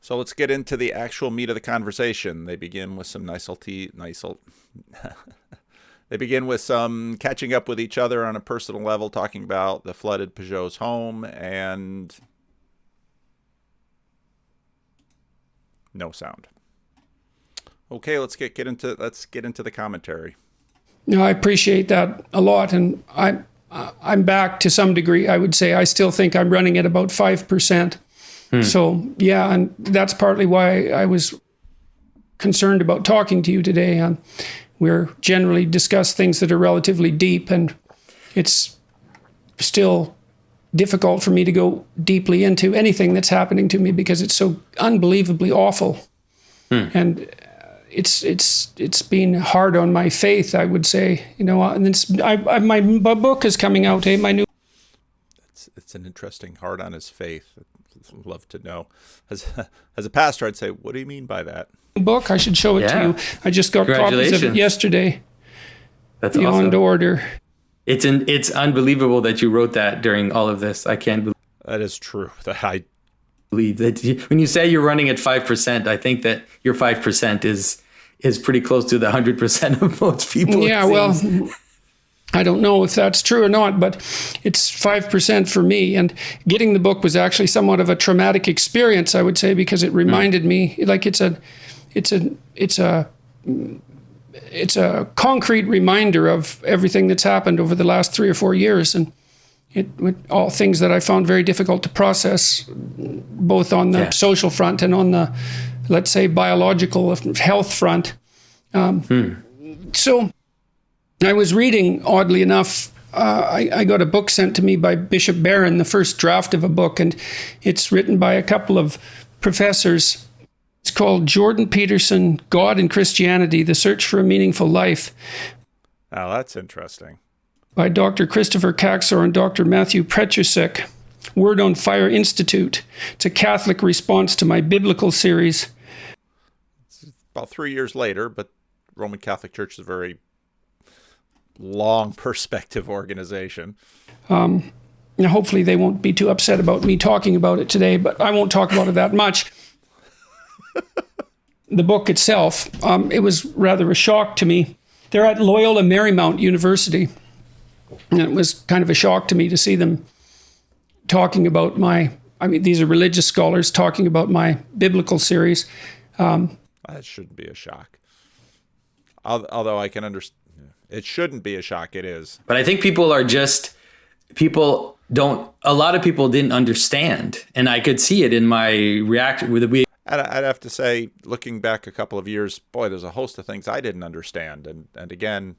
So let's get into the actual meat of the conversation. They begin with some they begin with some catching up with each other on a personal level, talking about the flooded Pageau's home, and no sound. Okay, let's get into the commentary. No, I appreciate that a lot, and I'm back to some degree. I would say I still think I'm running at about 5%. So yeah, and that's partly why I was concerned about talking to you today. We're generally discuss things that are relatively deep, and it's still difficult for me to go deeply into anything that's happening to me because it's so unbelievably awful. And it's been hard on my faith, I would say, and my book is coming out, my new. It's an interesting hard on his faith. I'd love to know. As a pastor, I'd say, what do you mean by that? Book, I should show it to you. I just got copies of it yesterday. That's Beyond awesome. Order. It's unbelievable that you wrote that during all of this. I can't believe that is true. I believe that when you say you're running at 5%, I think that your 5% is pretty close to the 100% of most people. Yeah, well, I don't know if that's true or not, but it's 5% for me. And getting the book was actually somewhat of a traumatic experience, I would say, because it reminded me, like it's a concrete reminder of everything that's happened over the last 3 or 4 years, and all things that I found very difficult to process, both on the social front and on the, let's say, biological health front. So I was reading, oddly enough, I got a book sent to me by Bishop Barron, the first draft of a book, and it's written by a couple of professors. It's called Jordan Peterson, God and Christianity, The Search for a Meaningful Life. Oh, that's interesting. By Dr. Christopher Kaczor and Dr. Matthew Petrusek. Word on Fire Institute. It's a Catholic response to my biblical series. It's about 3 years later, but Roman Catholic Church is a very long perspective organization. Now, hopefully they won't be too upset about me talking about it today, but I won't talk about it that much. The book itself, it was rather a shock to me. They're at Loyola Marymount University, and it was kind of a shock to me to see them talking about these are religious scholars talking about my biblical series. That shouldn't be a shock. Although I can understand. It shouldn't be a shock. It is. But I think a lot of people didn't understand. And I could see it in my reaction. I'd have to say, looking back a couple of years, boy, there's a host of things I didn't understand. And again,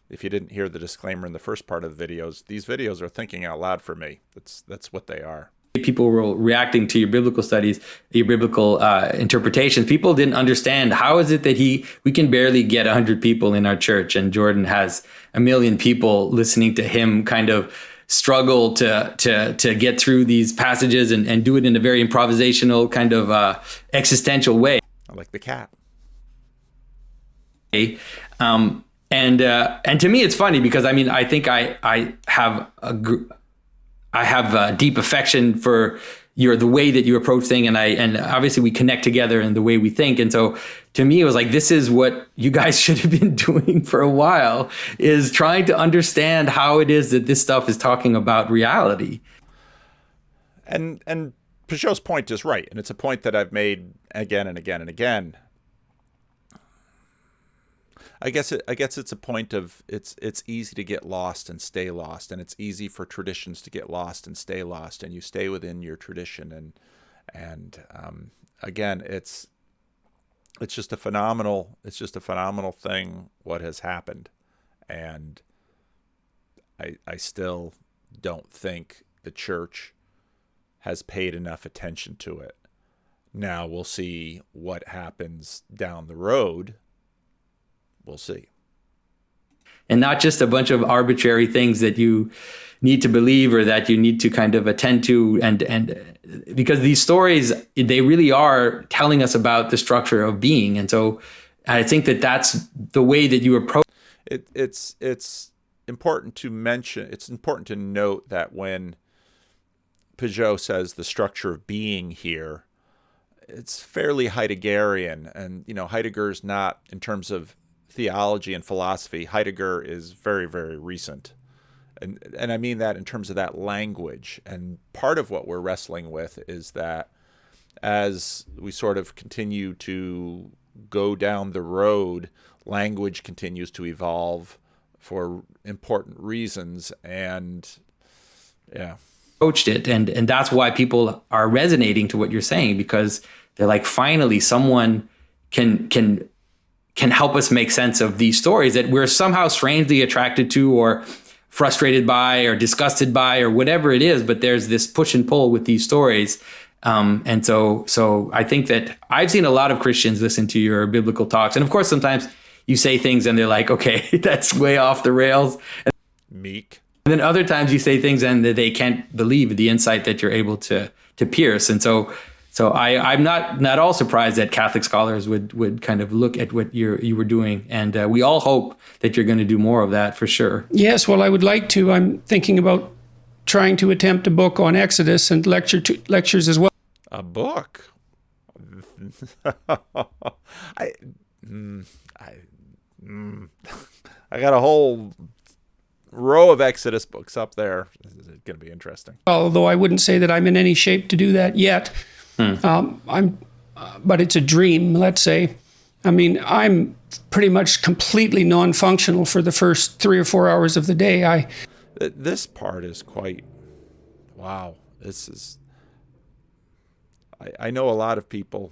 if you didn't hear the disclaimer in the first part of the videos, these videos are thinking out loud for me. That's what they are. People were reacting to your biblical studies, your biblical interpretations. People didn't understand, how is it that we can barely get 100 people in our church, and Jordan has 1 million people listening to him kind of struggle to get through these passages and do it in a very improvisational kind of existential way. I like the cat. And to me, it's funny because I think I have a deep affection for the way that you approach things, and obviously we connect together in the way we think. And so to me, it was like, this is what you guys should have been doing for a while, is trying to understand how it is that this stuff is talking about reality. And Pageau's point is right, and it's a point that I've made again and again and again. I guess it's a point of it's easy to get lost and stay lost, and it's easy for traditions to get lost and stay lost, and you stay within your tradition, and again, it's just a phenomenal thing what has happened, and I still don't think the church has paid enough attention to it. Now we'll see what happens down the road. We'll see. And not just a bunch of arbitrary things that you need to believe or that you need to kind of attend to. And because these stories, they really are telling us about the structure of being. And so I think that that's the way that you approach it. It's important to mention, it's important to note that when Pageau says the structure of being here, it's fairly Heideggerian, and Heidegger's not, in terms of theology and philosophy, Heidegger is very, very recent. And I mean that in terms of that language. And part of what we're wrestling with is that as we sort of continue to go down the road, language continues to evolve for important reasons. And yeah. Approached it, and that's why people are resonating to what you're saying, because they're like, finally someone can help us make sense of these stories that we're somehow strangely attracted to, or frustrated by, or disgusted by, or whatever it is. But there's this push and pull with these stories. And so I think that I've seen a lot of Christians listen to your biblical talks. And of course, sometimes you say things and they're like, okay, that's way off the rails. Meek. And then other times you say things and they can't believe the insight that you're able to pierce. And so I'm not at all surprised that Catholic scholars would kind of look at what you were doing. And we all hope that you're going to do more of that for sure. Yes, well, I would like to. I'm thinking about trying to attempt a book on Exodus and lectures as well. A book? I got a whole row of Exodus books up there. This is going to be interesting. Although I wouldn't say that I'm in any shape to do that yet. But it's a dream, let's say. I mean, I'm pretty much completely non-functional for the first 3 or 4 hours of the day. This part is quite, wow. This is, I know a lot of people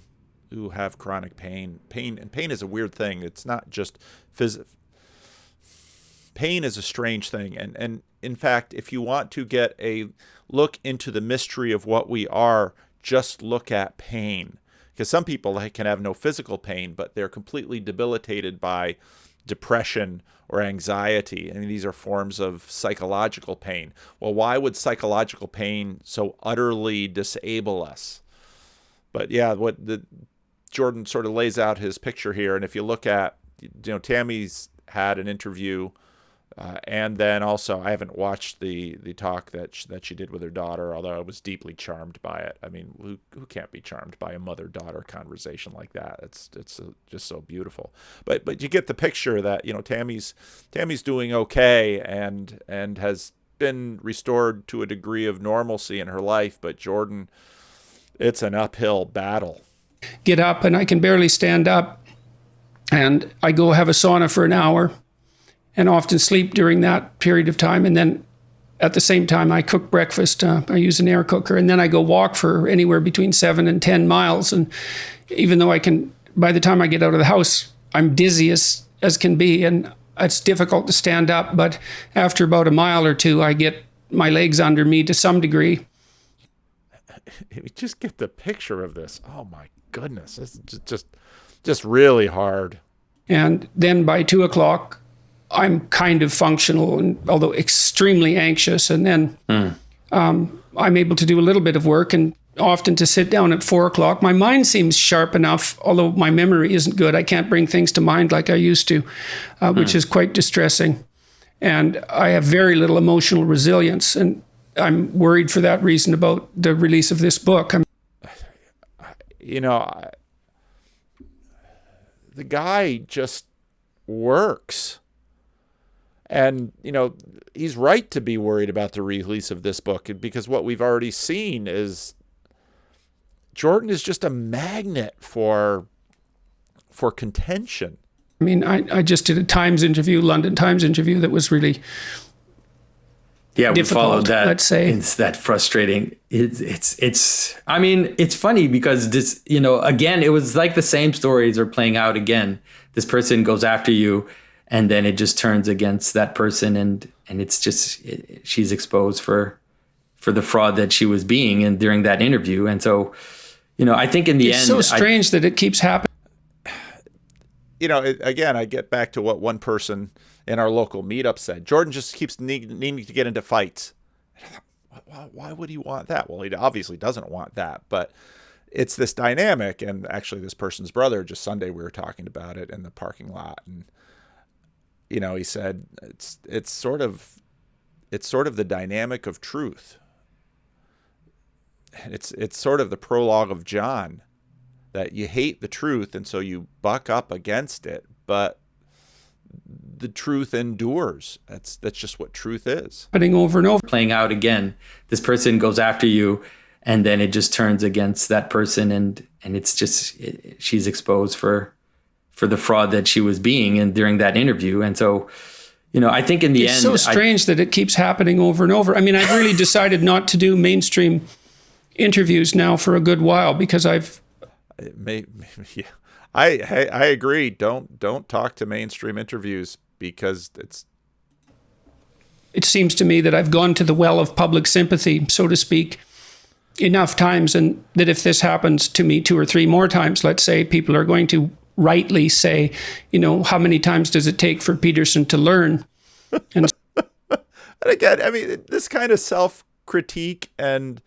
who have chronic pain. Pain is a weird thing. It's not just physical. Pain is a strange thing. And in fact, if you want to get a look into the mystery of what we are, just look at pain. Because some people can have no physical pain, but they're completely debilitated by depression or anxiety. I mean, these are forms of psychological pain. Well, why would psychological pain so utterly disable us? But yeah, Jordan sort of lays out his picture here. And if you look at, Tammy's had an interview, and then also I haven't watched the talk that she did with her daughter, although I was deeply charmed by it. I mean, who can't be charmed by a mother-daughter conversation like that? It's just so beautiful. But you get the picture that Tammy's doing okay and has been restored to a degree of normalcy in her life. But Jordan, it's an uphill battle. Get up and I can barely stand up, and I go have a sauna for an hour and often sleep during that period of time. And then at the same time, I cook breakfast. I use an air cooker, and then I go walk for anywhere between 7 and 10 miles. And even though by the time I get out of the house, I'm dizzy as can be, and it's difficult to stand up. But after about a mile or two, I get my legs under me to some degree. Just get the picture of this. Oh my goodness. It's just really hard. And then by 2 o'clock, I'm kind of functional, and although extremely anxious. And then I'm able to do a little bit of work, and often to sit down at 4 o'clock. My mind seems sharp enough, although my memory isn't good. I can't bring things to mind like I used to, which is quite distressing. And I have very little emotional resilience, and I'm worried for that reason about the release of this book. The guy just works. And, he's right to be worried about the release of this book, because what we've already seen is Jordan is just a magnet for contention. I mean, I just did a London Times interview that was really difficult, we followed that. Let's say it's that frustrating. It's. I mean, it's funny because this, again, it was like the same stories are playing out again. This person goes after you, and then it just turns against that person, and it's just she's exposed for the fraud that she was being in during that interview. And so, I think in the end, it's so strange that it keeps happening. Again, I get back to what one person in our local meetup said. Jordan just keeps needing to get into fights. Why would he want that? Well, he obviously doesn't want that, but it's this dynamic. And actually, this person's brother, just Sunday, we were talking about it in the parking lot, and he said it's sort of the dynamic of truth. It's sort of the prologue of John. that you hate the truth, and so you buck up against it, but the truth endures. That's just what truth is. Happening over and over. Playing out again. This person goes after you, and then it just turns against that person, and it's just she's exposed for the fraud that she was being in during that interview. And so, I think in the end, it's so strange that it keeps happening over and over. I mean, I've really decided not to do mainstream interviews now for a good while because yeah. I agree. Don't talk to mainstream interviews because it seems to me that I've gone to the well of public sympathy, so to speak, enough times, and that if this happens to me 2 or 3 more times, let's say, people are going to rightly say, how many times does it take for Peterson to learn? And again, I mean, this kind of self-critique and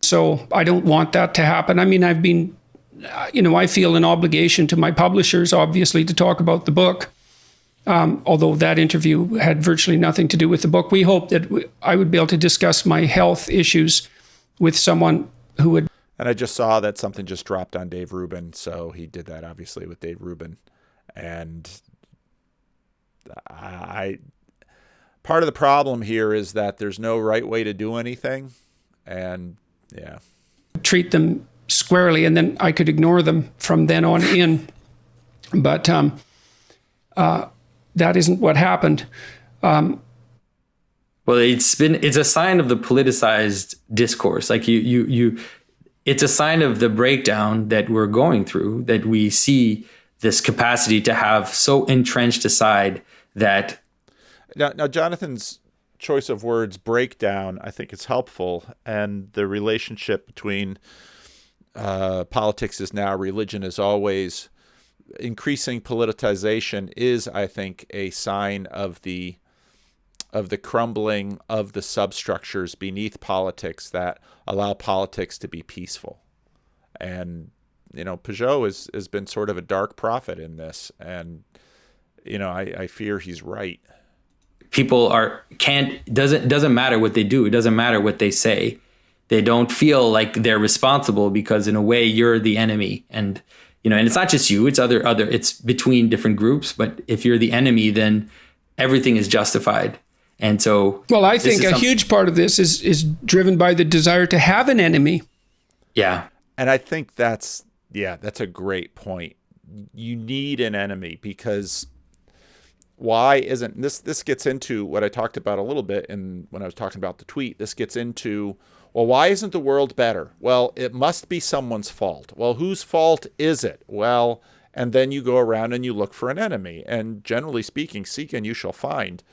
so I don't want that to happen. I mean, I've been, I feel an obligation to my publishers, obviously, to talk about the book. Although that interview had virtually nothing to do with the book. We hope that I would be able to discuss my health issues with someone who would. And I just saw that something just dropped on Dave Rubin, so he did that obviously with Dave Rubin. And part of the problem here is that there's no right way to do anything. And yeah. Treat them squarely, and then I could ignore them from then on in. But that isn't what happened. Well, it's a sign of the politicized discourse. Like it's a sign of the breakdown that we're going through, that we see this capacity to have so entrenched a side that. Now Jonathan's choice of words, breakdown, I think it's helpful. And the relationship between politics is now, religion is always. Increasing politicization is, I think, a sign of the crumbling of the substructures beneath politics that allow politics to be peaceful. And, Pageau has been sort of a dark prophet in this. And, I fear he's right. People doesn't matter what they do. It doesn't matter what they say. They don't feel like they're responsible because in a way you're the enemy. And it's not just you, it's it's between different groups. But if you're the enemy, then everything is justified. And so, well, I think a huge part of this is driven by the desire to have an enemy. Yeah. And I think that's a great point. You need an enemy because why isn't this gets into what I talked about a little bit when I was talking about the tweet. This gets into, well, why isn't the world better? Well, it must be someone's fault. Well, whose fault is it? Well, and then you go around and you look for an enemy. And generally speaking, seek and you shall find,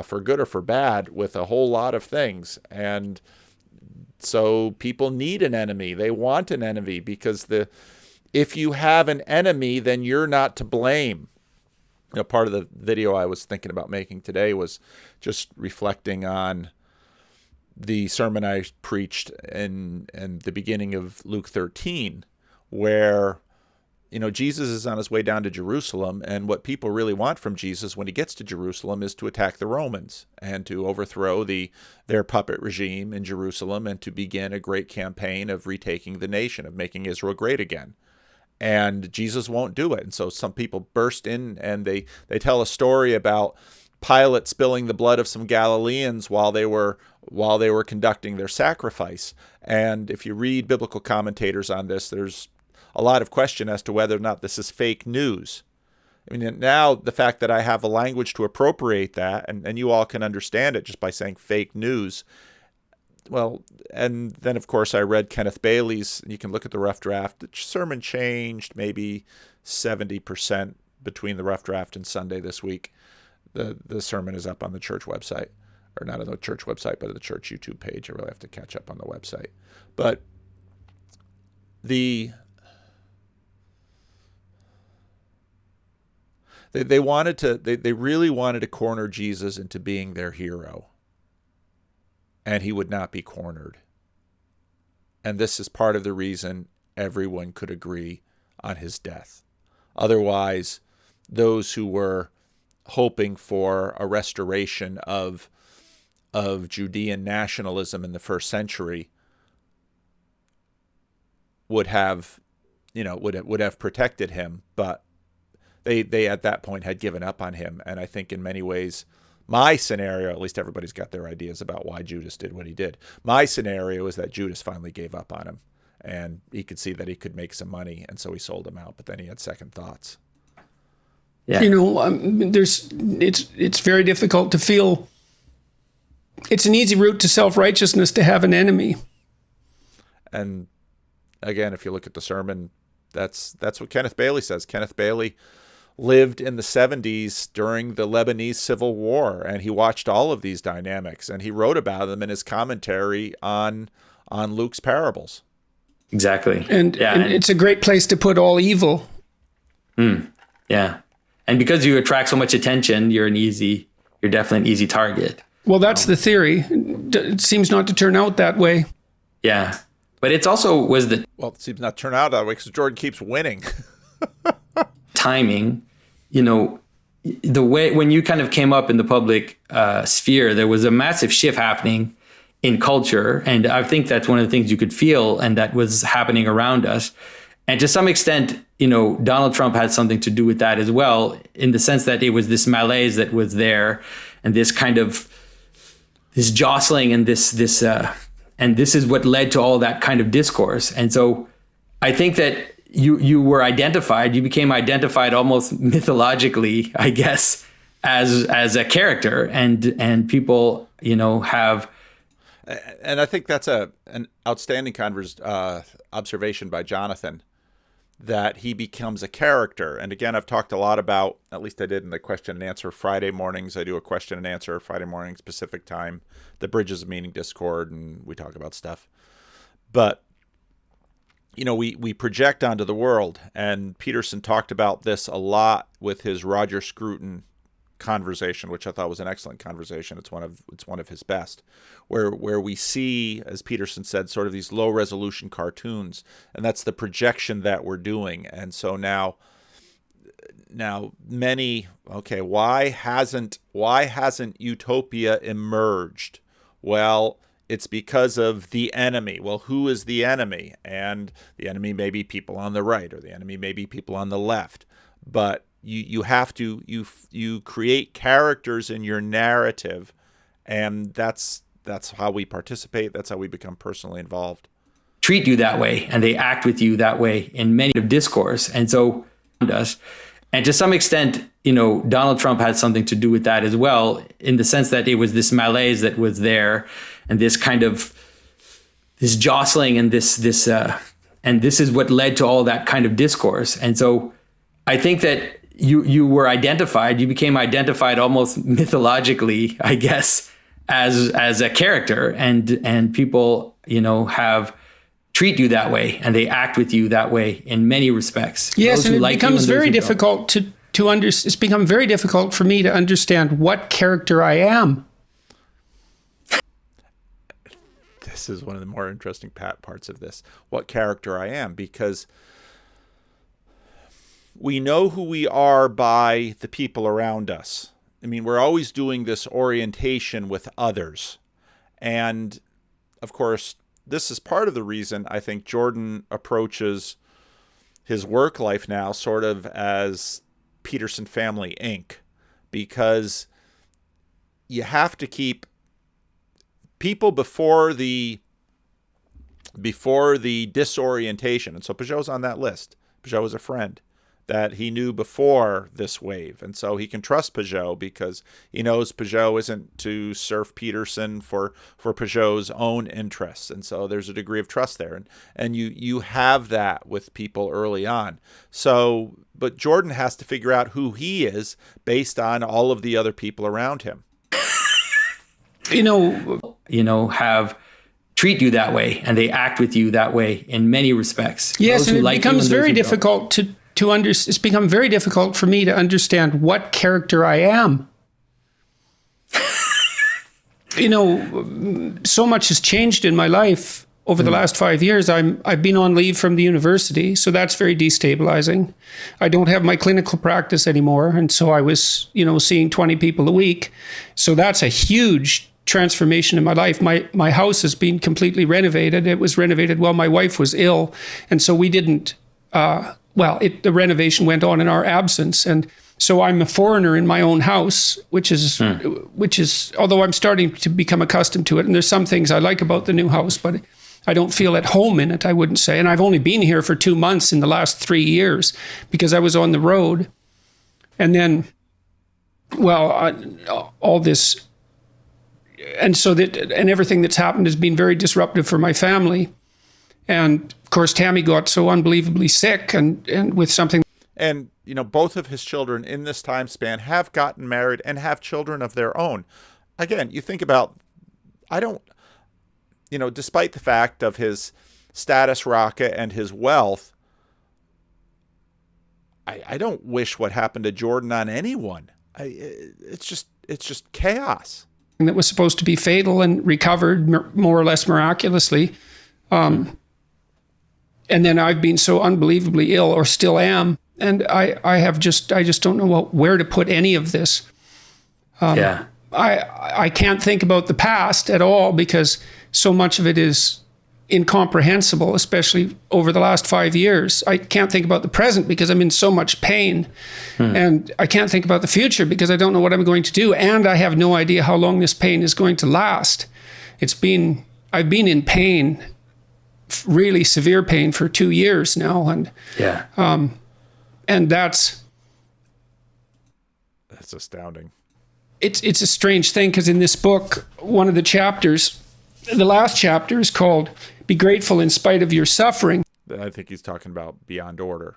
for good or for bad, with a whole lot of things. And so people need an enemy. They want an enemy because if you have an enemy, then you're not to blame. Part of the video I was thinking about making today was just reflecting on the sermon I preached in the beginning of Luke 13, where, Jesus is on his way down to Jerusalem, and what people really want from Jesus when he gets to Jerusalem is to attack the Romans and to overthrow their puppet regime in Jerusalem and to begin a great campaign of retaking the nation, of making Israel great again. And Jesus won't do it. And so some people burst in and they tell a story about Pilate spilling the blood of some Galileans while they were conducting their sacrifice. And if you read biblical commentators on this, there's a lot of question as to whether or not this is fake news. I mean, now the fact that I have a language to appropriate that, and you all can understand it just by saying fake news. Well, and then, of course, I read Kenneth Bailey's, you can look at the rough draft. The sermon changed maybe 70% between the rough draft and Sunday this week. The sermon is up on the church website, or not on the church website, but on the church YouTube page. I really have to catch up on the website. But they really wanted to corner Jesus into being their hero. And he would not be cornered. And this is part of the reason everyone could agree on his death. Otherwise, those who were hoping for a restoration of Judean nationalism in the first century would have, would have protected him, but they at that point had given up on him. And I think in many ways, my scenario, at least everybody's got their ideas about why Judas did what he did. My scenario is that Judas finally gave up on him, and he could see that he could make some money, and so he sold him out. But then he had second thoughts. Yeah. It's very difficult to feel. It's an easy route to self-righteousness to have an enemy. And again, if you look at the sermon, that's what Kenneth Bailey says. Kenneth Bailey lived in the 70s during the Lebanese Civil War, and he watched all of these dynamics, and he wrote about them in his commentary on Luke's parables. Exactly. And it's a great place to put all evil. Yeah. And because you attract so much attention, you're definitely an easy target. Well, that's the theory. It seems not to turn out that way. Yeah. But it's also it seems not to turn out that way because Jordan keeps winning. Timing, the way when you kind of came up in the public sphere, there was a massive shift happening in culture. And I think that's one of the things you could feel, and that was happening around us. And to some extent, Donald Trump had something to do with that as well, in the sense that it was this malaise that was there, and this kind of this jostling, and this and this is what led to all that kind of discourse. And so I think that you became identified almost mythologically, I guess, as a character, and people, have. And I think that's an outstanding observation by Jonathan, that he becomes a character. And again, I've talked a lot about, at least I did in the question and answer Friday mornings. I do a question and answer Friday morning, Pacific time, the Bridges of Meaning Discord, and we talk about stuff. But we project onto the world, and Peterson talked about this a lot with his Roger Scruton conversation, which I thought was an excellent conversation. It's one of his best, where we see, as Peterson said, sort of these low resolution cartoons, and that's the projection that we're doing. And so now many, okay, why hasn't utopia emerged? Well, it's because of the enemy. Well, who is the enemy? And the enemy may be people on the right, or the enemy may be people on the left. But you have to create characters in your narrative, and that's how we participate. That's how we become personally involved. Treat you that way, and they act with you that way in many of discourse. And so, and to some extent, Donald Trump had something to do with that as well, in the sense that it was this malaise that was there, and this kind of this jostling, and this and this is what led to all that kind of discourse. And so I think that you became identified almost mythologically, I guess, as a character, and people, have treat you that way, and they act with you that way in many respects. Yes, and it becomes very difficult it's become very difficult for me to understand what character I am. This is one of the more interesting parts of this, what character I am, because we know who we are by the people around us. I mean, we're always doing this orientation with others. And of course, this is part of the reason I think Jordan approaches his work life now sort of as Peterson Family Inc., because you have to keep people before the disorientation. And so Pageau's on that list. Pageau is a friend that he knew before this wave. And so he can trust Pageau because he knows Pageau isn't to surf Peterson for Pageau's own interests. And so there's a degree of trust there. And you have that with people early on. So, but Jordan has to figure out who he is based on all of the other people around him. Have treat you that way, and they act with you that way in many respects. Yes, and it becomes very difficult it's become very difficult for me to understand what character I am. So much has changed in my life over the last 5 years. I've been on leave from the university, so that's very destabilizing. I don't have my clinical practice anymore, and so I was, seeing 20 people a week. So that's a huge transformation in my life. My house has been completely renovated. It was renovated while my wife was ill, and so we didn't. The renovation went on in our absence, and so I'm a foreigner in my own house, which is although I'm starting to become accustomed to it, and there's some things I like about the new house, but I don't feel at home in it, I wouldn't say. And I've only been here for 2 months in the last 3 years because I was on the road. And then, all this, and everything that's happened has been very disruptive for my family. And of course, Tammy got so unbelievably sick and with something. And, both of his children in this time span have gotten married and have children of their own. Again, you think about, despite the fact of his status rocket and his wealth, I don't wish what happened to Jordan on anyone. It's just chaos. That was supposed to be fatal and recovered more or less miraculously. And then I've been so unbelievably ill, or still am, and I just don't know where to put any of this. I can't think about the past at all because so much of it is incomprehensible, especially over the last 5 years. I can't think about the present because I'm in so much pain. And I can't think about the future because I don't know what I'm going to do. And I have no idea how long this pain is going to last. I've been in pain, really severe pain, for 2 years now. And that's astounding. It's a strange thing because in this book, one of the chapters, the last chapter, is called "Be Grateful in Spite of Your Suffering." I think he's talking about Beyond Order.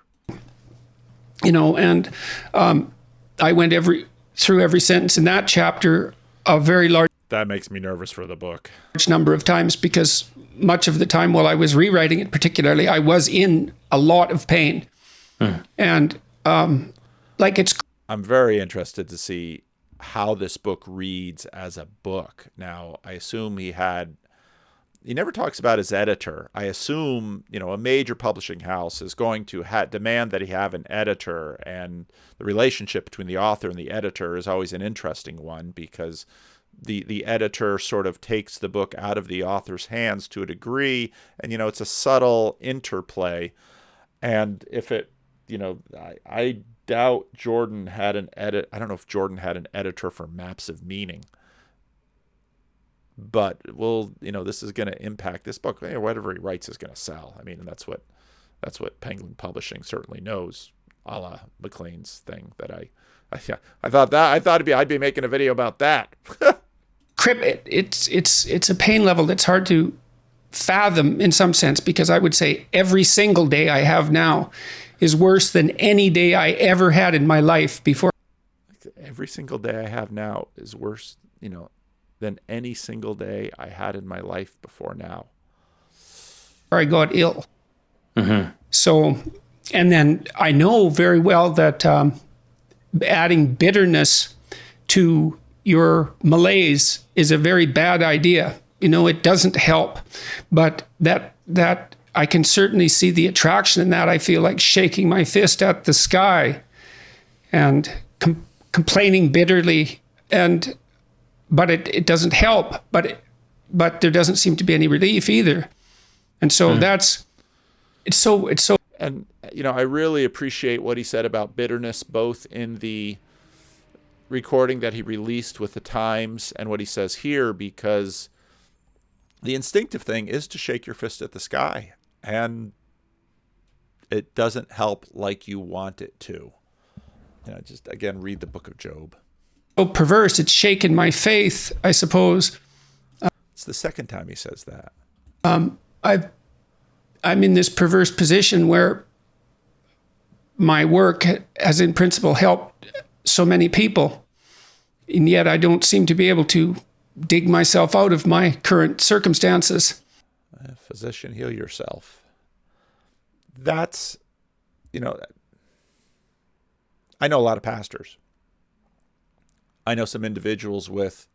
And I went through every sentence in that chapter a very large. That makes me nervous for the book. Number of times, because much of the time while I was rewriting it, particularly, I was in a lot of pain, and I'm very interested to see how this book reads as a book. Now, I assume he never talks about his editor. I assume, a major publishing house is going to demand that he have an editor, and the relationship between the author and the editor is always an interesting one because the editor sort of takes the book out of the author's hands to a degree, and, it's a subtle interplay. And if it, I doubt Jordan had an edit. I don't know if Jordan had an editor for Maps of Meaning, but this is going to impact this book. Whatever he writes is going to sell. I mean, and that's what Penguin Publishing certainly knows, a la McLean's thing that I thought I'd be making a video about that. It's a pain level that's hard to fathom in some sense, because I would say every single day I have now is worse than any day I ever had in my life before. Every single day I have now is worse, than any single day I had in my life before now. I got ill. So, and then I know very well that adding bitterness to your malaise is a very bad idea. It doesn't help, but that I can certainly see the attraction in that. I feel like shaking my fist at the sky and complaining bitterly, but it doesn't help. But there doesn't seem to be any relief either, and so it's so. And I really appreciate what he said about bitterness, both in the recording that he released with the Times and what he says here, because the instinctive thing is to shake your fist at the sky, and it doesn't help like you want it to. Just again, read the book of Job. So perverse, it's shaken my faith, I suppose. It's the second time he says that. I'm in this perverse position where my work has in principle helped so many people, and yet I don't seem to be able to dig myself out of my current circumstances. Physician, heal yourself. That's, I know a lot of pastors. I know some individuals with,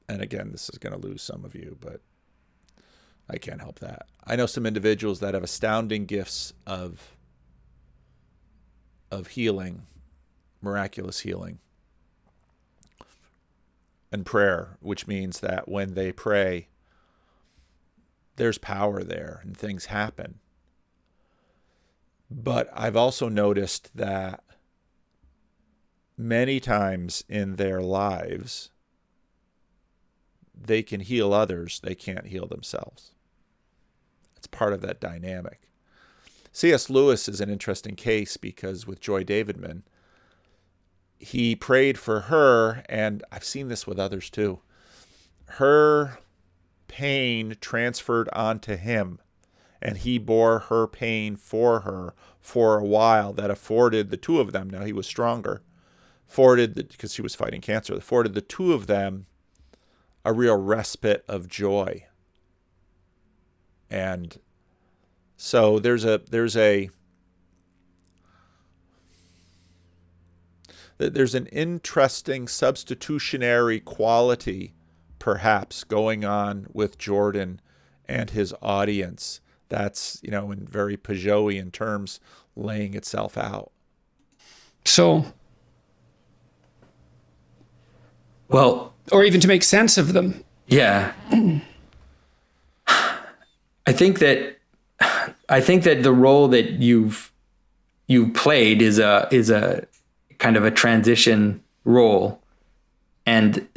and again, this is going to lose some of you, but I can't help that. I know some individuals that have astounding gifts of healing, miraculous healing. and prayer, which means that when they pray, there's power there and things happen. But I've also noticed that many times in their lives, they can heal others, they can't heal themselves. It's part of that dynamic. C.S. Lewis is an interesting case because with Joy Davidman, he prayed for her, and I've seen this with others too. Her pain transferred onto him, and he bore her pain for her for a while. That afforded the two of them, now he was stronger, because she was fighting cancer, afforded the two of them a real respite of joy. And so there's an interesting substitutionary quality perhaps going on with Jordan and his audience that's, in very Pageauian terms, laying itself out. So, well, or even to make sense of them. Yeah. I think that the role that you've played is a kind of a transition role, and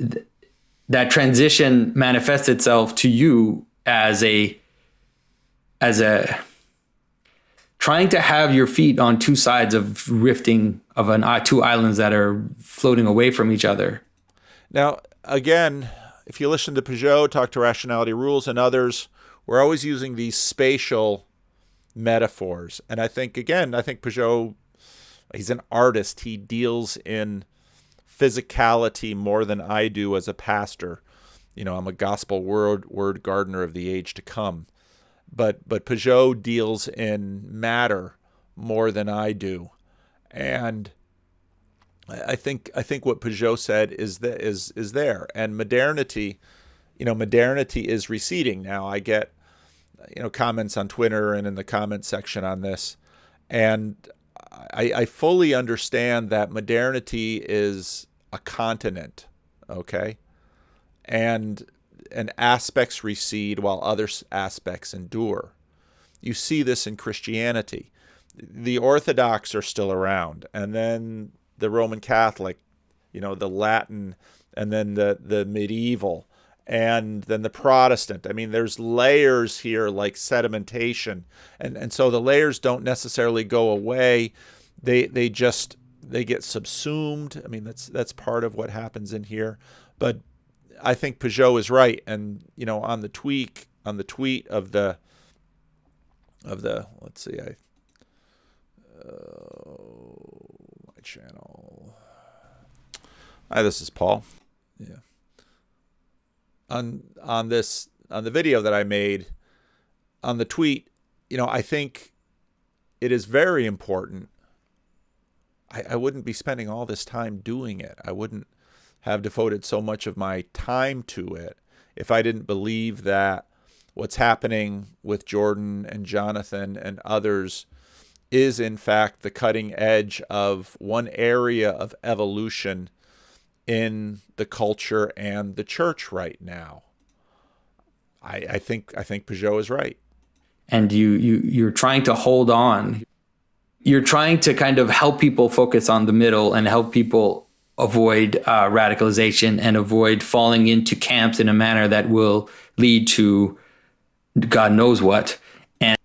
that transition manifests itself to you as a trying to have your feet on two sides of rifting of two islands that are floating away from each other. Now, again, if you listen to Pageau, talk to Rationality Rules and others, we're always using these spatial metaphors. And I think Pageau, he's an artist. He deals in physicality more than I do as a pastor. I'm a gospel word gardener of the age to come. But Pageau deals in matter more than I do. And I think what Pageau said is there. And modernity is receding. Now I get, comments on Twitter and in the comment section on this. And I fully understand that modernity is a continent, okay? And aspects recede while other aspects endure. You see this in Christianity. The Orthodox are still around, and then the Roman Catholic, the Latin, and then the medieval, and then the Protestant. I mean, there's layers here like sedimentation, and so the layers don't necessarily go away. They get subsumed. I mean, that's part of what happens in here. But I think Pageau is right, and on the tweet of the let's see, my channel. Hi, this is Paul. Yeah. On the video that I made, on the tweet, I think it is very important. I wouldn't be spending all this time doing it. I wouldn't have devoted so much of my time to it if I didn't believe that what's happening with Jordan and Jonathan and others is in fact the cutting edge of one area of evolution in the culture and the church right now. I think Pageau is right. And you're trying to hold on. You're trying to kind of help people focus on the middle and help people avoid radicalization and avoid falling into camps in a manner that will lead to God knows what. And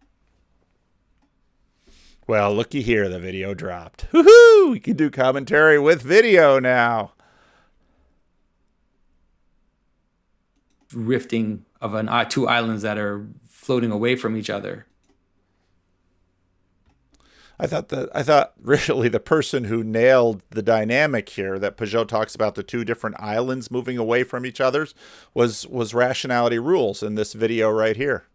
well, looky here, the video dropped. Woohoo! We can do commentary with video now. Rifting of two islands that are floating away from each other. I thought really the person who nailed the dynamic here, that Pageau talks about the two different islands moving away from each other, was Rationality Rules in this video right here.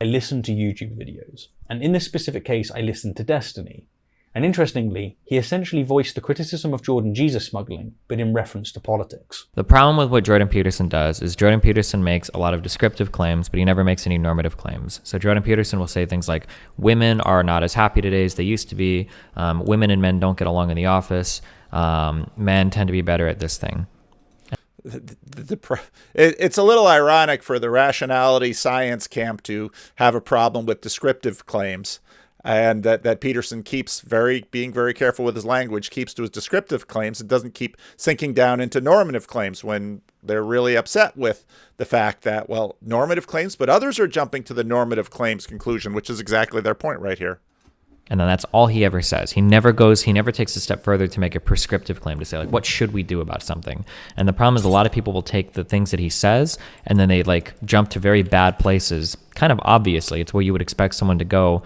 I listen to YouTube videos, and in this specific case, I listened to Destiny. And interestingly, he essentially voiced the criticism of Jordan Jesus smuggling, but in reference to politics. The problem with what Jordan Peterson does is Jordan Peterson makes a lot of descriptive claims, but he never makes any normative claims. So Jordan Peterson will say things like, women are not as happy today as they used to be, women and men don't get along in the office, men tend to be better at this thing. It's a little ironic for the rationality science camp to have a problem with descriptive claims, and that Peterson keeps being very careful with his language, keeps to his descriptive claims, and doesn't keep sinking down into normative claims when they're really upset with the fact that, well, normative claims, but others are jumping to the normative claims conclusion, which is exactly their point right here. And then that's all he ever says. He never takes a step further to make a prescriptive claim to say, like, what should we do about something? And the problem is a lot of people will take the things that he says and then they like jump to very bad places. Kind of obviously, it's where you would expect someone to go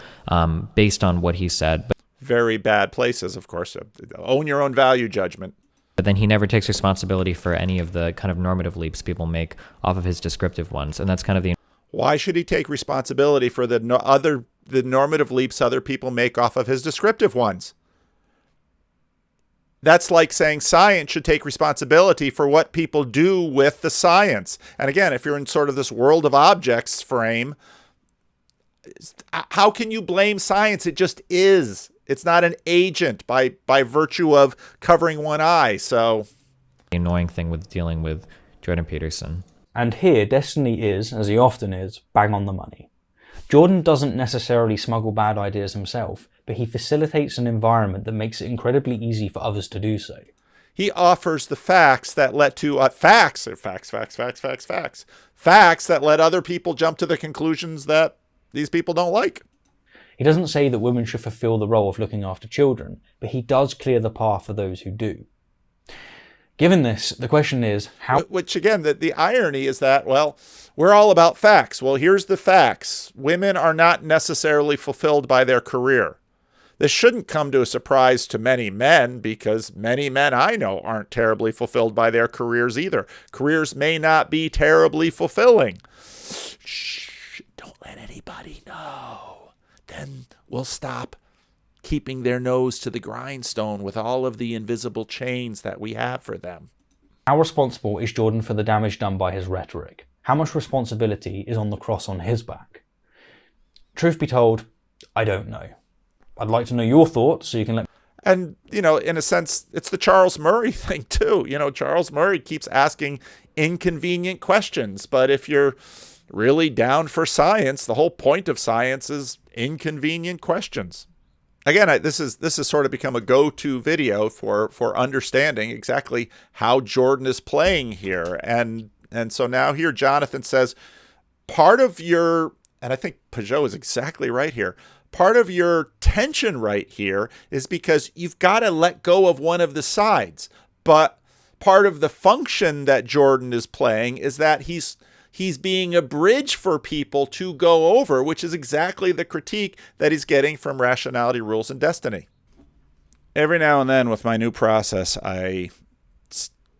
based on what he said. Very bad places, of course. Own your own value judgment. But then he never takes responsibility for any of the kind of normative leaps people make off of his descriptive ones. And that's kind of the... Why should he take responsibility for the normative leaps other people make off of his descriptive ones? That's like saying science should take responsibility for what people do with the science. And again, if you're in sort of this world of objects frame, how can you blame science? It just is. It's not an agent by virtue of covering one eye. So the annoying thing with dealing with Jordan Peterson. And here, Destiny is, as he often is, bang on the money. Jordan doesn't necessarily smuggle bad ideas himself, but he facilitates an environment that makes it incredibly easy for others to do so. He offers the facts that led to facts that let other people jump to the conclusions that these people don't like. He doesn't say that women should fulfill the role of looking after children, but he does clear the path for those who do. Given this, the question is how... Which again, the irony is that, well, we're all about facts. Well, here's the facts. Women are not necessarily fulfilled by their career. This shouldn't come to a surprise to many men, because many men I know aren't terribly fulfilled by their careers either. Careers may not be terribly fulfilling. Shh, don't let anybody know. Then we'll stop keeping their nose to the grindstone with all of the invisible chains that we have for them. How responsible is Jordan for the damage done by his rhetoric? How much responsibility is on the cross on his back? Truth be told, I don't know. I'd like to know your thoughts, so you can let... And, in a sense, it's the Charles Murray thing too. Charles Murray keeps asking inconvenient questions, but if you're really down for science, the whole point of science is inconvenient questions. Again, this has sort of become a go-to video for understanding exactly how Jordan is playing here. And so now here Jonathan says, part of your, and I think Pageau is exactly right here, part of your tension right here is because you've got to let go of one of the sides. But part of the function that Jordan is playing is that he's being a bridge for people to go over, which is exactly the critique that he's getting from Rationality, Rules, and Destiny. Every now and then with my new process, I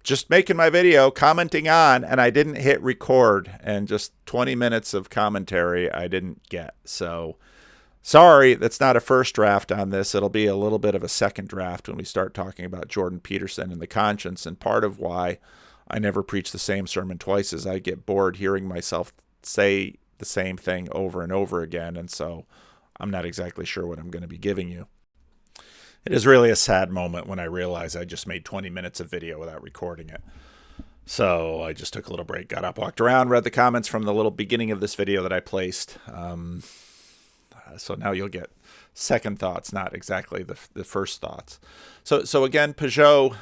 just making my video, commenting on, and I didn't hit record, and just 20 minutes of commentary I didn't get. So sorry, that's not a first draft on this. It'll be a little bit of a second draft when we start talking about Jordan Peterson and the conscience, and part of why I never preach the same sermon twice is I get bored hearing myself say the same thing over and over again, and so I'm not exactly sure what I'm going to be giving you. It is really a sad moment when I realize I just made 20 minutes of video without recording it. So I just took a little break, got up, walked around, read the comments from the little beginning of this video that I placed. So now you'll get second thoughts, not exactly the first thoughts. So again, Pageau...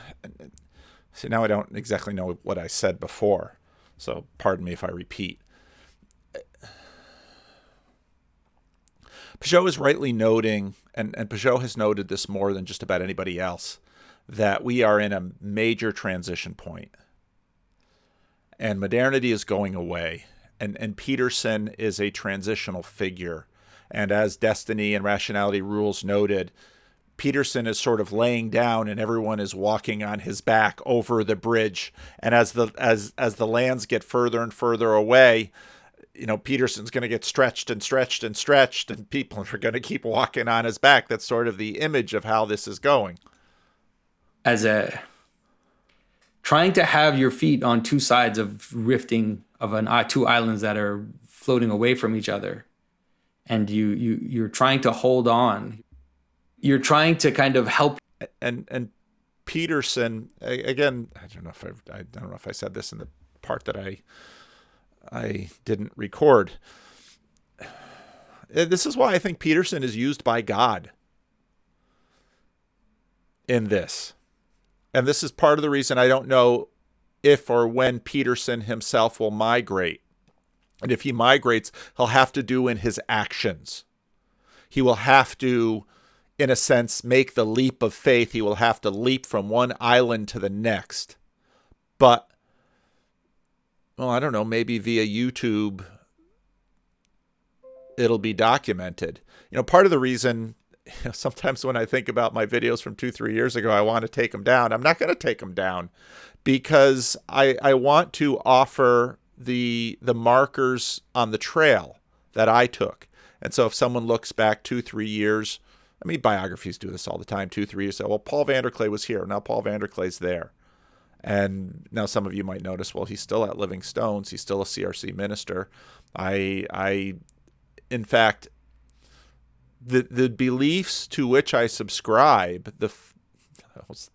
See, now I don't exactly know what I said before, so pardon me if I repeat. Pageau is rightly noting, and Pageau has noted this more than just about anybody else, that we are in a major transition point. And modernity is going away, and Peterson is a transitional figure. And as Destiny and Rationality Rules noted, Peterson is sort of laying down and everyone is walking on his back over the bridge. And as the lands get further and further away, Peterson's going to get stretched and stretched and stretched, and people are going to keep walking on his back. That's sort of the image of how this is going. Trying to have your feet on two sides of rifting of two islands that are floating away from each other, and you're trying to hold on. You're trying to kind of help. And Peterson, again, I don't know if I said this in the part that I didn't record. This is why I think Peterson is used by God in this. And this is part of the reason I don't know if or when Peterson himself will migrate. And if he migrates, he'll have to do in his actions. He will have to, in a sense, make the leap of faith. He will have to leap from one island to the next. But, well, I don't know, maybe via YouTube, it'll be documented. You know, part of the reason, sometimes when I think about my videos from 2-3 years ago, I want to take them down. I'm not going to take them down because I want to offer the markers on the trail that I took. And so if someone looks back 2-3 years, I mean, biographies do this all the time, 2-3 years, so, well, Paul Vanderklay was here. Now Paul Vanderklay's there. And now some of you might notice, well, he's still at Living Stones. He's still a CRC minister. In fact, the beliefs to which I subscribe, the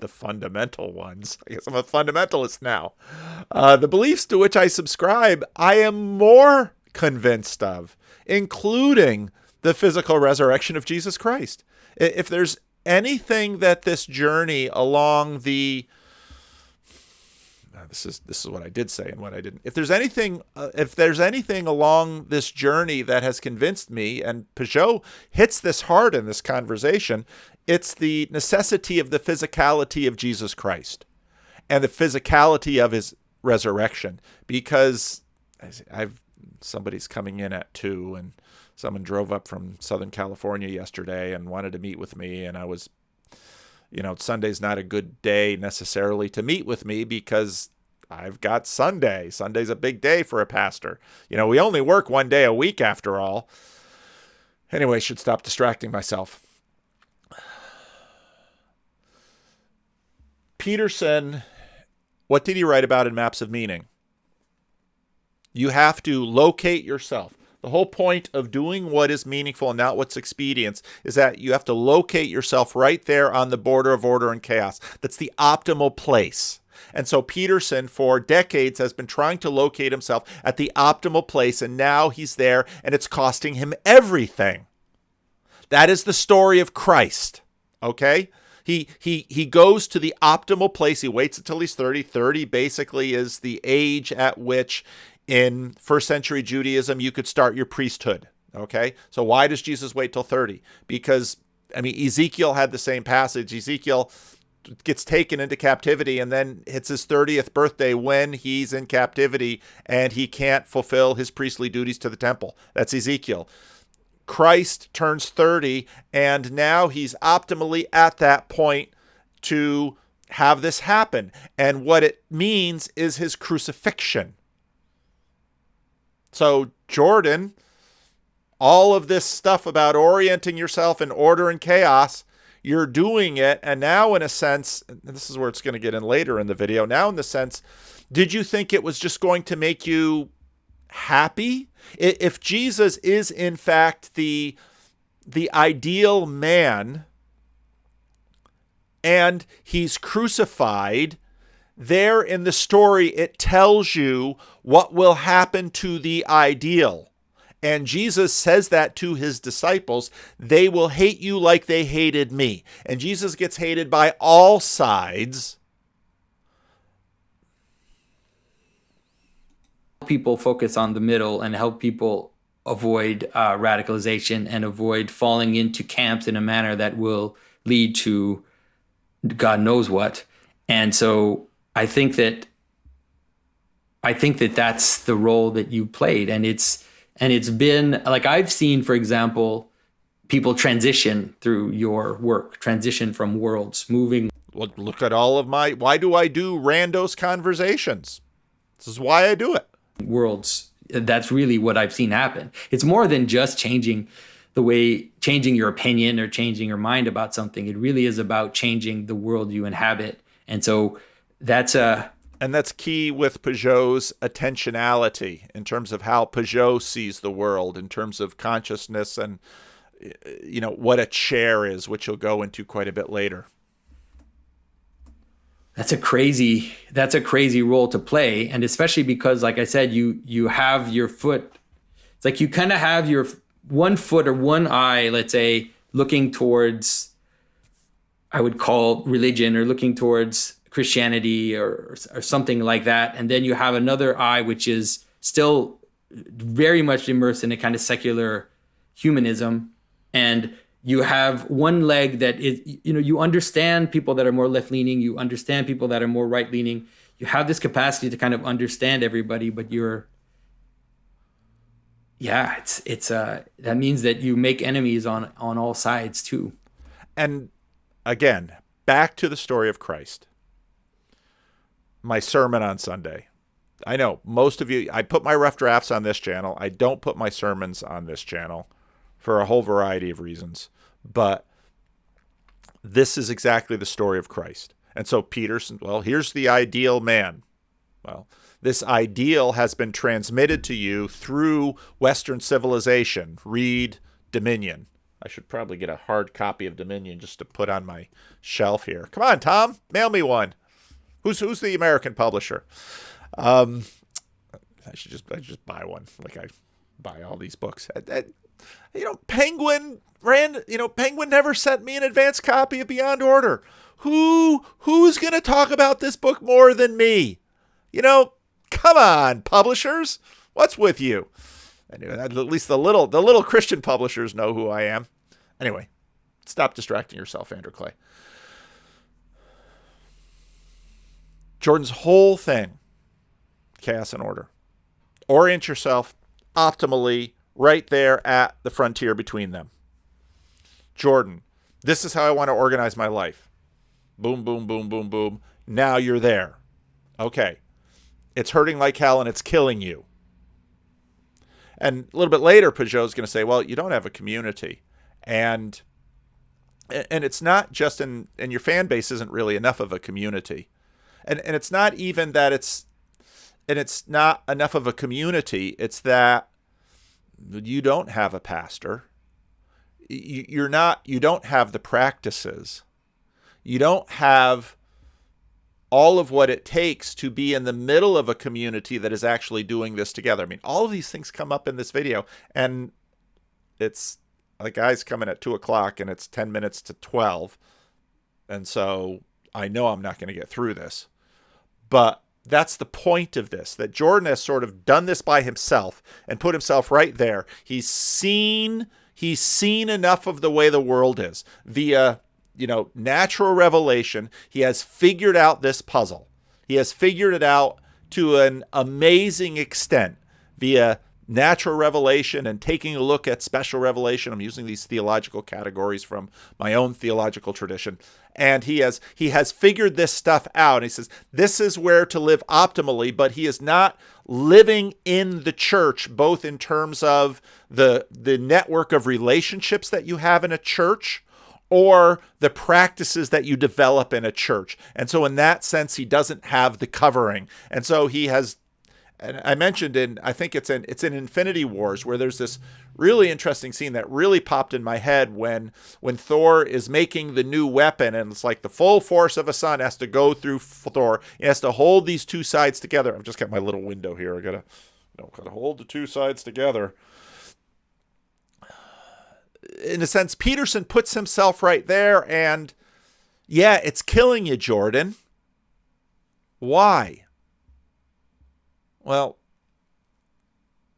fundamental ones, I guess I'm a fundamentalist now. The beliefs to which I subscribe, I am more convinced of, including the physical resurrection of Jesus Christ. If there's anything that this journey along the this is what I did say and what I didn't. If there's anything along this journey that has convinced me, and Pageau hits this hard in this conversation, it's the necessity of the physicality of Jesus Christ and the physicality of his resurrection. Because somebody's coming in at 2, and someone drove up from Southern California yesterday and wanted to meet with me, and I was, Sunday's not a good day necessarily to meet with me because I've got Sunday. Sunday's a big day for a pastor. We only work 1 day a week after all. Anyway, I should stop distracting myself. Peterson, what did he write about in Maps of Meaning? You have to locate yourself. The whole point of doing what is meaningful and not what's expedience is that you have to locate yourself right there on the border of order and chaos. That's the optimal place. And so Peterson, for decades, has been trying to locate himself at the optimal place, and now he's there, and it's costing him everything. That is the story of Christ, okay? He goes to the optimal place. He waits until he's 30. 30 basically is the age at which in first century Judaism you could start your priesthood, okay? So why does Jesus wait till 30? Because, Ezekiel had the same passage. Ezekiel gets taken into captivity and then hits his 30th birthday when he's in captivity and he can't fulfill his priestly duties to the temple. That's Ezekiel. Christ turns 30 and now he's optimally at that point to have this happen. And what it means is his crucifixion. So Jordan, all of this stuff about orienting yourself in order and chaos, you're doing it. And now in a sense, and this is where it's going to get in later in the video, now in the sense, did you think it was just going to make you happy? If Jesus is in fact the ideal man and he's crucified, there in the story it tells you what will happen to the ideal. And Jesus says that to his disciples. They will hate you like they hated me. And Jesus gets hated by all sides. People focus on the middle and help people avoid radicalization and avoid falling into camps in a manner that will lead to God knows what. And so I think that that's the role that you played. And it's been like, I've seen, for example, people transition through your work, transition from worlds, moving. Well, look at all of why do I do randos conversations? This is why I do it. Worlds. That's really what I've seen happen. It's more than just changing your opinion or changing your mind about something. It really is about changing the world you inhabit. And so that's key with Pageau's attentionality in terms of how Pageau sees the world, in terms of consciousness and, what a chair is, which he'll go into quite a bit later. That's a crazy role to play. And especially because, like I said, you have your foot, it's like you kind of have your one foot or one eye, let's say, looking towards, I would call religion, or looking towards Christianity or something like that. And then you have another eye, which is still very much immersed in a kind of secular humanism. And you have one leg that is, you understand people that are more left leaning, you understand people that are more right leaning. You have this capacity to kind of understand everybody, but that means that you make enemies on all sides too. And again, back to the story of Christ. My sermon on Sunday. I know most of you, I put my rough drafts on this channel. I don't put my sermons on this channel for a whole variety of reasons. But this is exactly the story of Christ. And so Peterson, well, here's the ideal man. Well, this ideal has been transmitted to you through Western civilization. Read Dominion. I should probably get a hard copy of Dominion just to put on my shelf here. Come on, Tom, mail me one. Who's the American publisher? I should just buy one. Like I buy all these books. Penguin never sent me an advance copy of Beyond Order. Who's going to talk about this book more than me? Come on, publishers. What's with you? Anyway, at least the little Christian publishers know who I am. Anyway, stop distracting yourself, Andrew Clay. Jordan's whole thing, chaos and order. Orient yourself optimally right there at the frontier between them. Jordan, this is how I want to organize my life. Boom, boom, boom, boom, boom. Now you're there. Okay. It's hurting like hell and it's killing you. And a little bit later, Pageau is going to say, well, you don't have a community. And it's not just and your fan base isn't really enough of a community. And it's not even that it's not enough of a community. It's that you don't have a pastor. You don't have the practices. You don't have all of what it takes to be in the middle of a community that is actually doing this together. I mean, all of these things come up in this video, and it's the guy's coming at 2:00 and it's 10 minutes to 12. And so I know I'm not going to get through this, but that's the point of this, that Jordan has sort of done this by himself and put himself right there. He's seen enough of the way the world is via, natural revelation. He has figured out this puzzle. He has figured it out to an amazing extent via natural revelation and taking a look at special revelation. I'm using these theological categories from my own theological tradition. And he has figured this stuff out. And he says, this is where to live optimally, but he is not living in the church, both in terms of the network of relationships that you have in a church or the practices that you develop in a church. And so in that sense, he doesn't have the covering. And so he has, and I mentioned I think it's in Infinity Wars, where there's this really interesting scene that really popped in my head when Thor is making the new weapon, and it's like the full force of a sun has to go through Thor. He has to hold these two sides together. I've just got my little window here. I gotta hold the two sides together. In a sense, Peterson puts himself right there, and yeah, it's killing you, Jordan. Why? Well,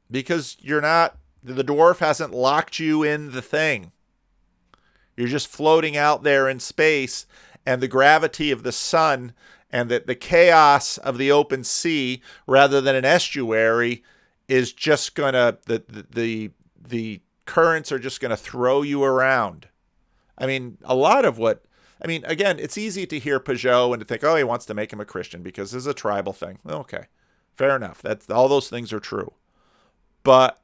because the dwarf hasn't locked you in the thing. You're just floating out there in space, and the gravity of the sun and the chaos of the open sea, rather than an estuary, is just gonna, the currents are just gonna throw you around. I mean, again, it's easy to hear Pageau and to think, oh, he wants to make him a Christian because this is a tribal thing. Okay. Fair enough. All those things are true. But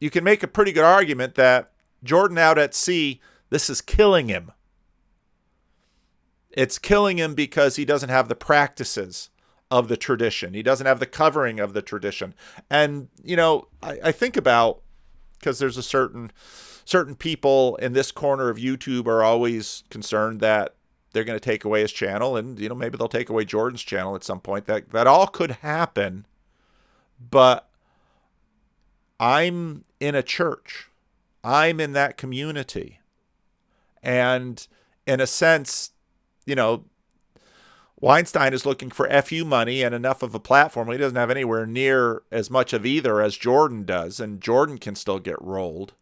you can make a pretty good argument that Jordan out at sea, this is killing him. It's killing him because he doesn't have the practices of the tradition. He doesn't have the covering of the tradition. And, I think about, because there's a certain people in this corner of YouTube are always concerned that they're going to take away his channel, and maybe they'll take away Jordan's channel at some point. That all could happen. But I'm in a church. I'm in that community. And in a sense, Weinstein is looking for FU money and enough of a platform. He doesn't have anywhere near as much of either as Jordan does, and Jordan can still get rolled.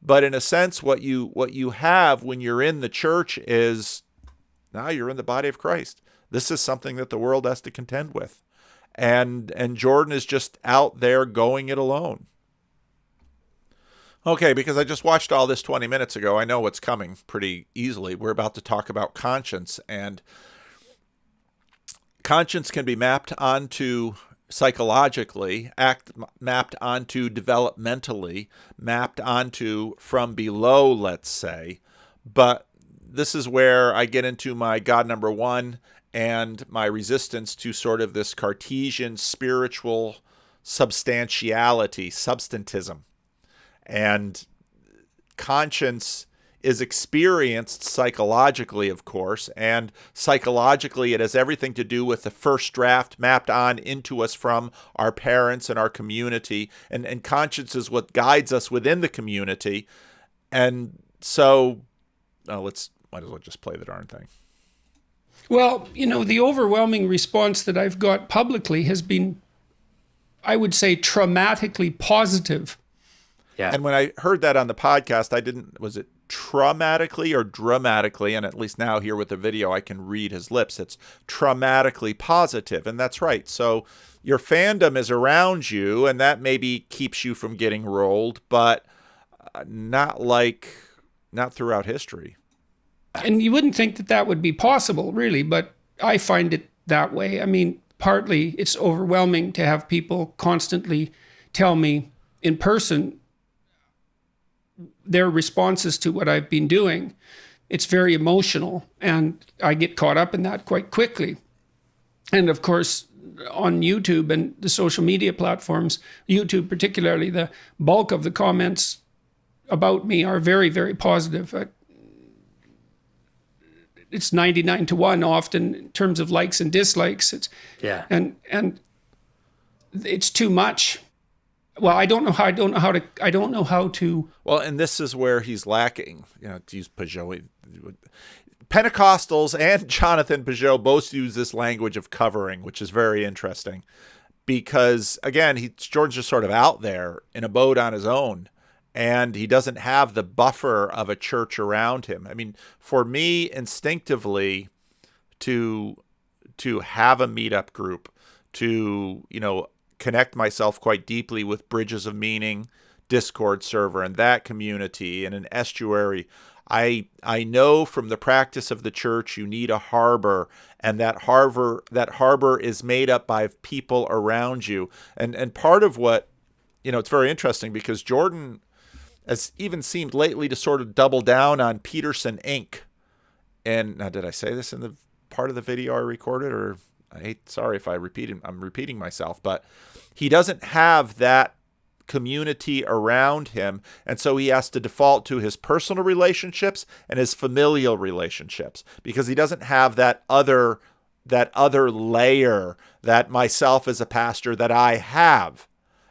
But in a sense, what you have when you're in the church is now you're in the body of Christ. This is something that the world has to contend with. And Jordan is just out there going it alone. Okay, because I just watched all this 20 minutes ago, I know what's coming pretty easily. We're about to talk about conscience, and conscience can be mapped onto psychologically, mapped onto developmentally, mapped onto from below, let's say. But this is where I get into my God number one and my resistance to sort of this Cartesian spiritual substantiality, substantism. And conscience is experienced psychologically, of course, and psychologically it has everything to do with the first draft mapped on into us from our parents and our community, and conscience is what guides us within the community. And so might as well just play the darn thing. Well, the overwhelming response that I've got publicly has been, I would say, traumatically positive. Yeah. And when I heard that on the podcast, was it traumatically or dramatically? And at least now here with the video, I can read his lips. It's traumatically positive. And that's right. So your fandom is around you, and that maybe keeps you from getting rolled, but not throughout history. And you wouldn't think that would be possible, really, but I find it that way. I mean, partly it's overwhelming to have people constantly tell me in person their responses to what I've been doing. It's very emotional, and I get caught up in that quite quickly. And of course, on YouTube and the social media platforms, YouTube particularly, the bulk of the comments about me are very, very positive. It's 99-1 often in terms of likes and dislikes. And it's too much. Well, I don't know how to. Well, and this is where he's lacking. To use Pageau, Pentecostals and Jonathan Pageau both use this language of covering, which is very interesting, because again, George's just sort of out there in a boat on his own, and he doesn't have the buffer of a church around him. I mean, for me, instinctively, to have a meetup group, to connect myself quite deeply with Bridges of Meaning, Discord server, and that community, and an estuary. I know from the practice of the church you need a harbor, and that harbor is made up by people around you. And part of what, it's very interesting because Jordan has even seemed lately to sort of double down on Peterson Inc. And now, did I say this in the part of the video I recorded, or sorry if I'm repeating myself, but he doesn't have that community around him, and so he has to default to his personal relationships and his familial relationships, because he doesn't have that other layer that myself as a pastor that I have.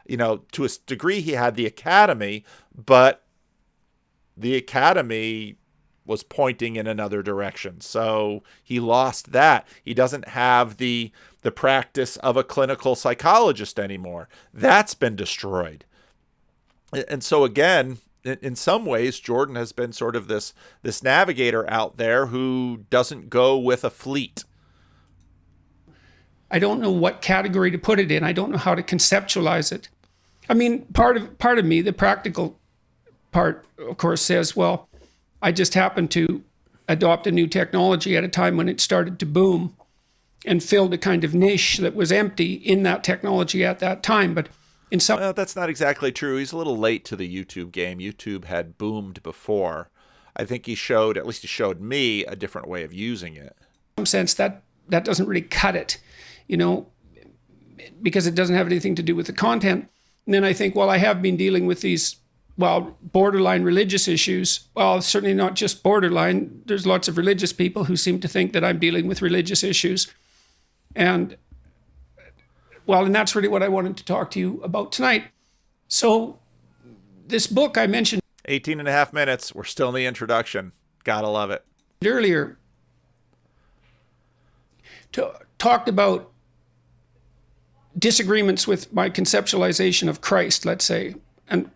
To a degree he had the academy, but the academy was pointing in another direction. So he lost that. He doesn't have the practice of a clinical psychologist anymore. That's been destroyed. And so again, in some ways, Jordan has been sort of this navigator out there who doesn't go with a fleet. I don't know what category to put it in. I don't know how to conceptualize it. I mean, part of me, the practical part, of course, says, well, I just happened to adopt a new technology at a time when it started to boom and filled a kind of niche that was empty in that technology at that time. But in some... Well, that's not exactly true. He's a little late to the YouTube game. YouTube had boomed before. I think he showed me a different way of using it. In some sense, that doesn't really cut it, because it doesn't have anything to do with the content. And then I think, well, I have been dealing with these well, borderline religious issues. Well, certainly not just borderline. There's lots of religious people who seem to think that I'm dealing with religious issues. And, well, and that's really what I wanted to talk to you about tonight. So this book I mentioned 18 and a half minutes. We're still in the introduction. Gotta love it. earlier talked about disagreements with my conceptualization of Christ, let's say, and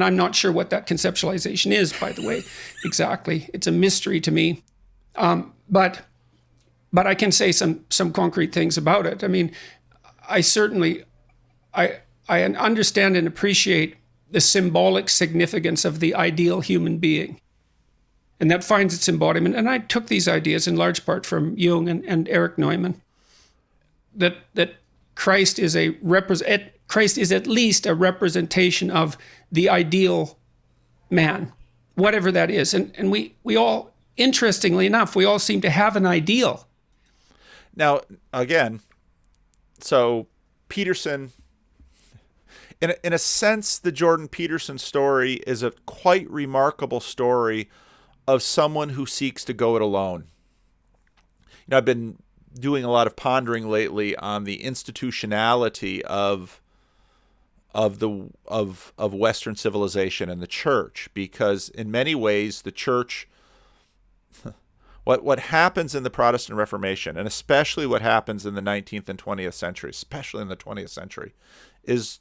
I'm not sure what that conceptualization is, by the way, exactly. It's a mystery to me, but I can say some concrete things about it. I mean, I certainly I understand and appreciate the symbolic significance of the ideal human being, and that finds its embodiment. And I took these ideas in large part from Jung and Erich Neumann. That Christ is at least a representation of the ideal man, whatever that is. And we all, interestingly enough, we all seem to have an ideal. Now, again, so Peterson, in a sense, the Jordan Peterson story is a quite remarkable story of someone who seeks to go it alone. You know, I've been doing a lot of pondering lately on the institutionality of Western civilization and the church, because in many ways the church, what happens in the Protestant Reformation, and especially what happens in the 19th and 20th century, especially in the 20th century, is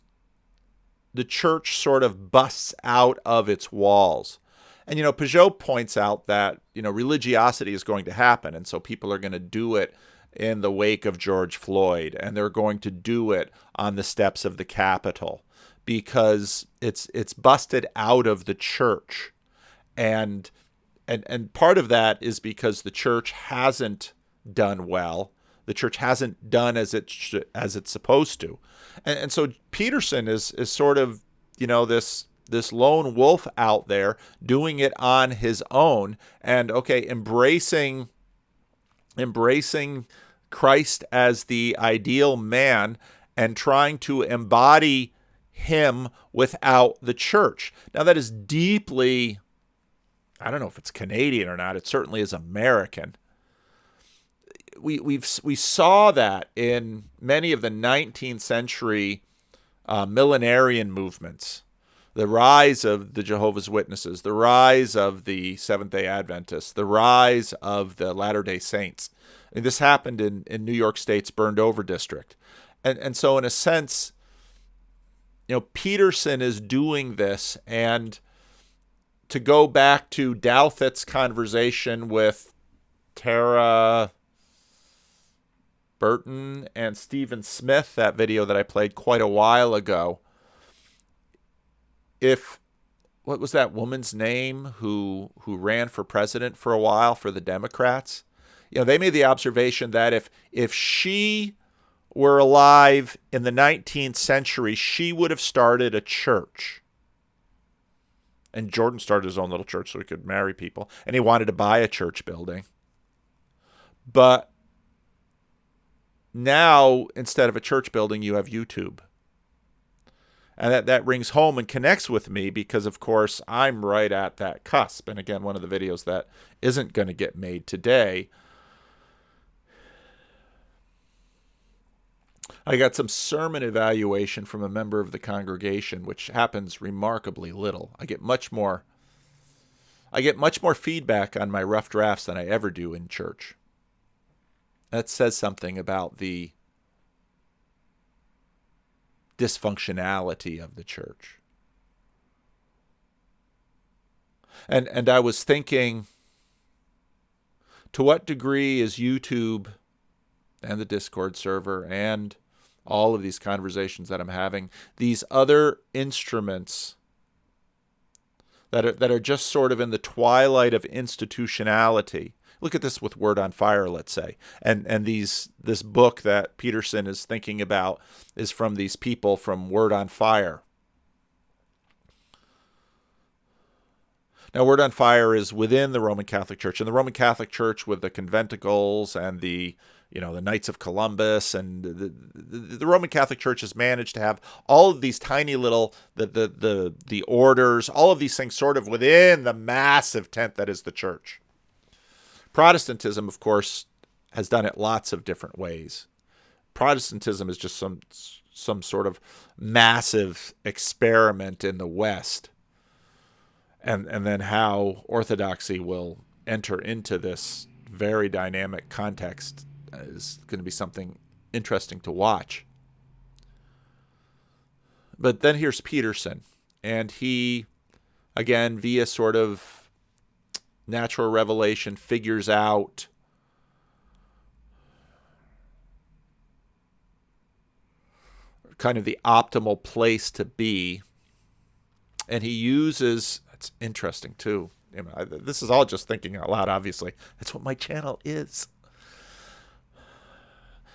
the church sort of busts out of its walls. And, you know, Pageau points out that, you know, religiosity is going to happen, and so people are going to do it in the wake of George Floyd, and they're going to do it on the steps of the Capitol because it's busted out of the church. And part of that is because the church hasn't done well. The church hasn't done as it's supposed to. And so Peterson is sort of, you know, this lone wolf out there doing it on his own, and embracing Christ as the ideal man and trying to embody him without the church. Now that is deeply, I don't know if it's Canadian or not, it certainly is American. We saw that in many of the 19th century millenarian movements. The rise of the Jehovah's Witnesses, the rise of the Seventh-day Adventists, the rise of the Latter-day Saints. And this happened in New York State's burned-over district. And so in a sense, you know, Peterson is doing this. And to go back to Douthit's conversation with Tara Burton and Stephen Smith, that video that I played quite a while ago, what was that woman's name who ran for president for a while for the Democrats? You know, they made the observation that if she were alive in the 19th century, she would have started a church. And Jordan started his own little church so he could marry people, and he wanted to buy a church building. But now, instead of a church building, you have YouTube. And that rings home and connects with me because, of course, I'm right at that cusp. And again, one of the videos that isn't going to get made today, I got some sermon evaluation from a member of the congregation, which happens remarkably little. I get much more feedback on my rough drafts than I ever do in church. That says something about the dysfunctionality of the church. And I was thinking, to what degree is YouTube and the Discord server and all of these conversations that I'm having, these other instruments that are just sort of in the twilight of institutionality? Look at this with Word on Fire, let's say. And this book that Peterson is thinking about is from these people from Word on Fire. Now, Word on Fire is within the Roman Catholic Church. And the Roman Catholic Church, with the conventicles and the the Knights of Columbus, and the Roman Catholic Church has managed to have all of these tiny little the orders, all of these things sort of within the massive tent that is the church. Protestantism, of course, has done it lots of different ways. Protestantism is just some sort of massive experiment in the West, and then how Orthodoxy will enter into this very dynamic context is going to be something interesting to watch. But then here's Peterson, and he, again, via sort of natural revelation, figures out kind of the optimal place to be. And he uses, it's interesting too, this is all just thinking out loud, obviously. That's what my channel is.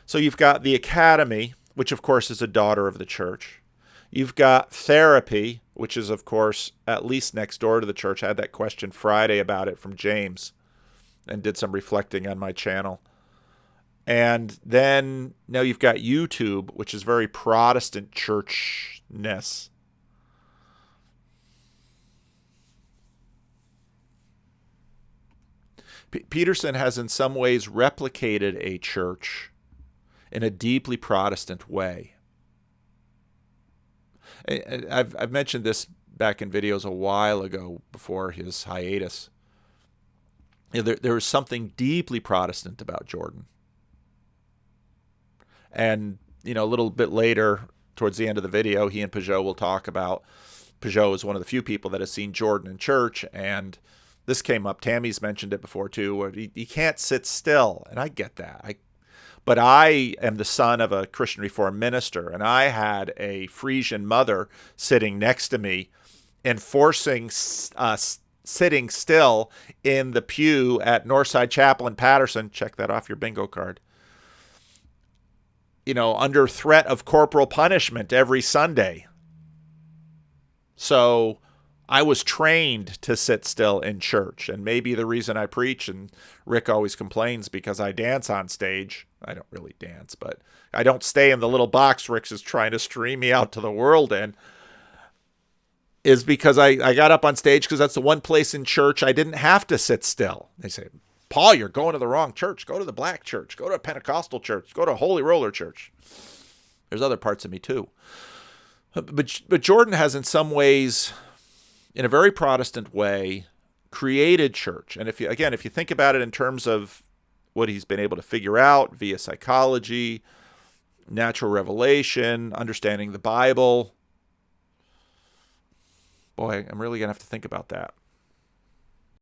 So you've got the academy, which of course is a daughter of the church. You've got therapy, which is of course at least next door to the church. I had that question Friday about it from James and did some reflecting on my channel. And then now you've got YouTube, which is very Protestant churchness. Peterson has in some ways replicated a church in a deeply Protestant way. I've mentioned this back in videos a while ago before his hiatus. There was something deeply Protestant about Jordan. And, a little bit later, towards the end of the video, he and Pageau will talk about, Pageau is one of the few people that has seen Jordan in church, and this came up. Tammy's mentioned it before too, where he can't sit still, and I get that. But I am the son of a Christian Reformed minister, and I had a Frisian mother sitting next to me, enforcing sitting still in the pew at Northside Chapel in Paterson. Check that off your bingo card. Under threat of corporal punishment every Sunday. So I was trained to sit still in church, and maybe the reason I preach, and Rick always complains because I dance on stage. I don't really dance, but I don't stay in the little box Rick is trying to stream me out to the world in, is because I got up on stage because that's the one place in church I didn't have to sit still. They say, Paul, you're going to the wrong church. Go to the black church. Go to a Pentecostal church. Go to a Holy Roller church. There's other parts of me too. But Jordan has in some ways, in a very Protestant way, created church. And if you think about it in terms of what he's been able to figure out via psychology, natural revelation, understanding the Bible, boy, I'm really going to have to think about that.